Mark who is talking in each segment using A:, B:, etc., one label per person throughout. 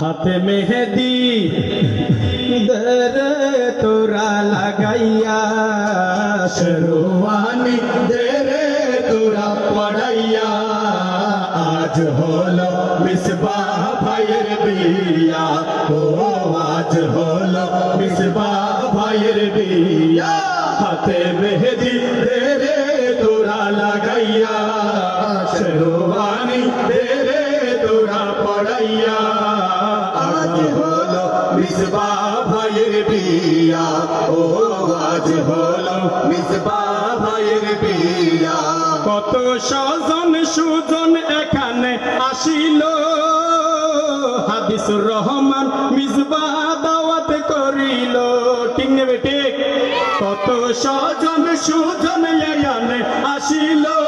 A: हाथे मेहदी दरे तोरा लगाइया शेरवानी दरे तोरा पड़ैया आज होलो मिसबाह भाईर बिया ओ आज होलो मिसबाह भाईर बिया हाथे मेहदी दरे तोरा लगाइया शेरवानी दरे तोरा पड़ैया आज होलो मिसबाह भाईर बिया ओ आज होलो मिसबाह भाईर बिया कत सजन सुजन एखाने आसिलो हादिसुर रहमान मिसबाह दावत करिलो ठीक नेबे ठीक कत सजन सुजन एखाने आसिलो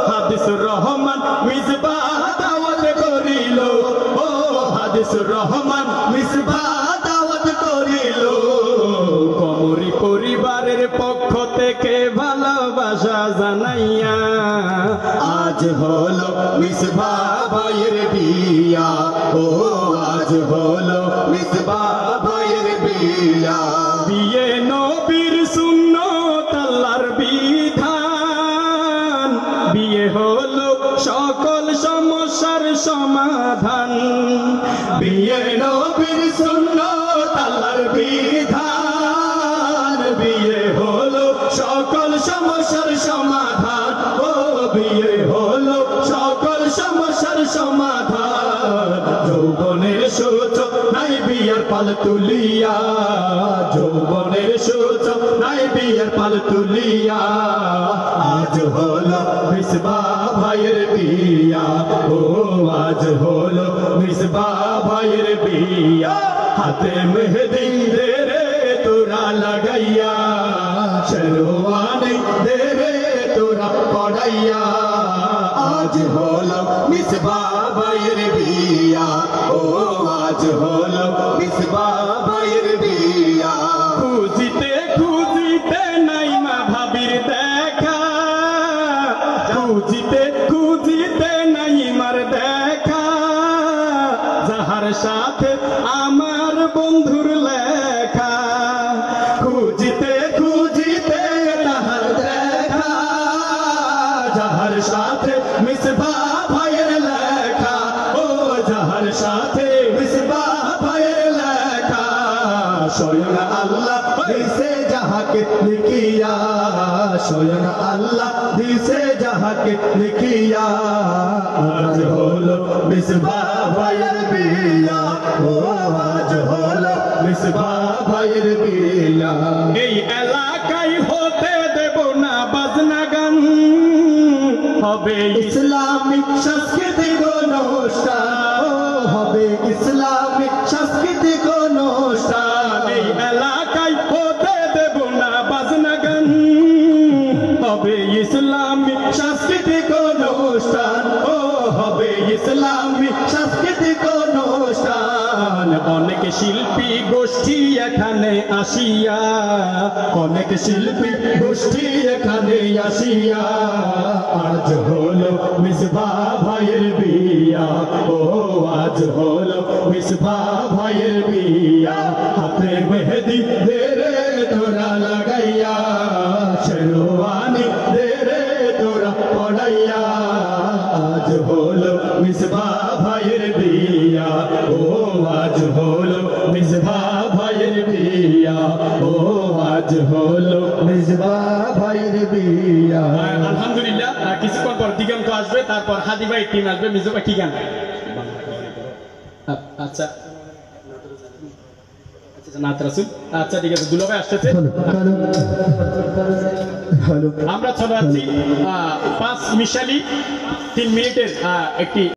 A: हादिसुर रहमान मिसबाह दावत करिलो ओ हादिसुर रहमान मिसबाह दावत करिलो कमरी परिवारेर पक्ष थेके भालोबासा जानाइया आज होलो मिसबाह भाईर बिया ओ आज होलो मिसबाह भाईर बिया बिये नबीर सुन्नत आल्लाहर बिधान बिये होलो सकल समस्यार समाधान बिये नबीर सुन्नत आल्लाहर बिधान बिये होलो सकल समस्यार समाधान ओ बिये होलो सकल समस्यार समाधान যৌবনের সূচক নাই বিয়ার পাল তুলিয়া যৌবনের সূচক নাই বিয়ার পাল তুলিয়া আজ হলো মিসবাহ ভাইয়ের বিয়া ও আজ হলো মিসবাহ ভাইয়ের বিয়া হাতে মেহেদি দে রে তোরা লাগাইয়া শেরওয়ানি দে রে তোরা পড়াইয়া आज होलो मिसबाह भाईर बिया ओ आज होलो मिसबाह भाईर बिया खुजिते खुजिते नाइमा भाबिर देखा खुजिते खुजिते नाइमार देखा जाहार साथे आमार बंधुर लेखा खुजिते खुजिते ताहार देखा जाहार साथे मिसबाह भाईर लेखा ओ जाहार साथे मिसबाह भाईर लेखा स्वयं अल्लाह दिसे जाहाके लिखिया स्वयं अल्लाह दिसे जाहाके लिखिया आज होलो मिसबाह भाईर बिया ओ आज होलो मिसबाह भाईर बिया এই এলাকায় হতে দেব না বাজনা গান হবে ইসলামিক সাংস্কৃতিক অনুষ্ঠান ও হবে ইসলামিক সাংস্কৃতিক অনুষ্ঠান এই এলাকায় হতে দেব না বাজনা গান হবে ইসলামিক সাংস্কৃতিক অনুষ্ঠান ও হবে ইসলামিক সাংস্কৃতিক অনুষ্ঠান অনেক শিল্পী গোষ্ঠী এখানে আসিয়া অনেক শিল্পী গোষ্ঠী এখানে আসিয়া आज होलो मिसबाह भाईर बिया ओ आज होलो मिसबाह भाईर बिया हाथे मेहदी दे रे तोरा लगाइया शेरवानी दे रे तोरा पड़ाइया आज होलो मिसबाह भाईर बिया ओ आज होलो मिसबाह भाईर बिया ओ आज होलो मिसबाह भाईर बिया আলহামদুলিল্লাহ কিছুক্ষণ পর দিগন্ত আসবে তারপর হাদি ভাই টিম আসবে মিজু ভাই কি গান আচ্ছা আচ্ছা নাত রাসূল আচ্ছা ঠিক আছে দুলা ভাই আসছে আমরা চলে যাচ্ছি 5 মিশালি 3 মিনিটের একটি